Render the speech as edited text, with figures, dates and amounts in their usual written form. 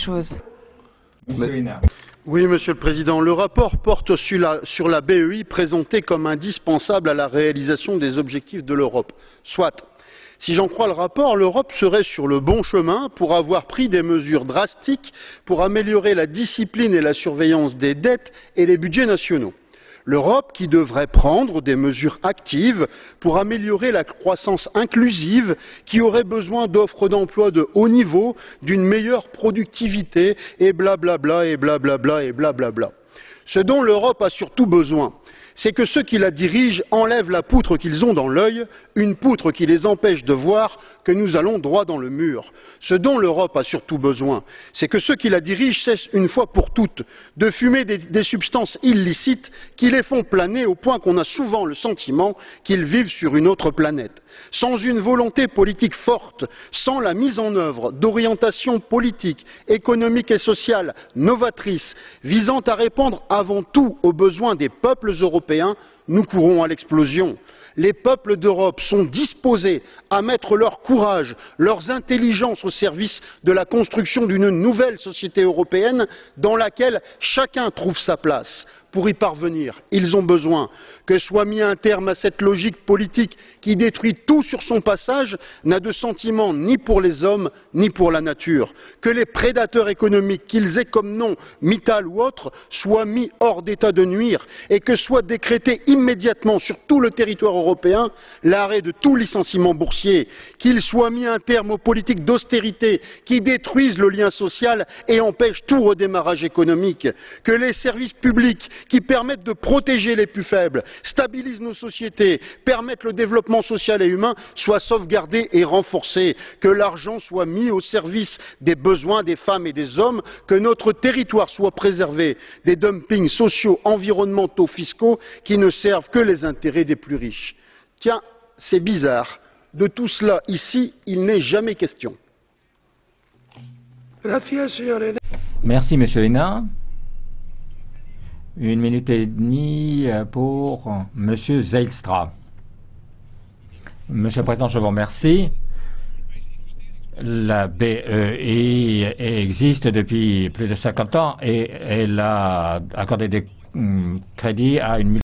choses. Oui, Monsieur le Président, le rapport porte sur la BEI présentée comme indispensable à la réalisation des objectifs de l'Europe. Soit. Si j'en crois le rapport, l'Europe serait sur le bon chemin pour avoir pris des mesures drastiques pour améliorer la discipline et la surveillance des dettes et les budgets nationaux. L'Europe qui devrait prendre des mesures actives pour améliorer la croissance inclusive, qui aurait besoin d'offres d'emploi de haut niveau, d'une meilleure productivité, et blablabla, et blablabla, et blablabla. Ce dont l'Europe a surtout besoin, c'est que ceux qui la dirigent enlèvent la poutre qu'ils ont dans l'œil, une poutre qui les empêche de voir que nous allons droit dans le mur. Ce dont l'Europe a surtout besoin, c'est que ceux qui la dirigent cessent une fois pour toutes de fumer des substances illicites qui les font planer au point qu'on a souvent le sentiment qu'ils vivent sur une autre planète. Sans une volonté politique forte, sans la mise en œuvre d'orientations politiques, économiques et sociales novatrices visant à répondre avant tout aux besoins des peuples européens, nous courons à l'explosion. Les peuples d'Europe sont disposés à mettre leur courage, leurs intelligences au service de la construction d'une nouvelle société européenne dans laquelle chacun trouve sa place. Pour y parvenir, ils ont besoin que soit mis un terme à cette logique politique qui détruit tout sur son passage, n'a de sentiment ni pour les hommes ni pour la nature. Que les prédateurs économiques, qu'ils aient comme nom Mittal ou autres, soient mis hors d'état de nuire et que soit décrété immédiatement sur tout le territoire européen l'arrêt de tout licenciement boursier. Qu'il soit mis un terme aux politiques d'austérité qui détruisent le lien social et empêchent tout redémarrage économique. Que les services publics qui permettent de protéger les plus faibles, stabilisent nos sociétés, permettent le développement social et humain, soient sauvegardés et renforcés, que l'argent soit mis au service des besoins des femmes et des hommes, que notre territoire soit préservé des dumpings sociaux, environnementaux, fiscaux qui ne servent que les intérêts des plus riches. Tiens, c'est bizarre. De tout cela, ici, il n'est jamais question. Merci, Monsieur Hénin. 1 minute et demie pour Monsieur Zijlstra. Monsieur le Président, je vous remercie. La BEI existe depuis plus de 50 ans et elle a accordé des crédits à une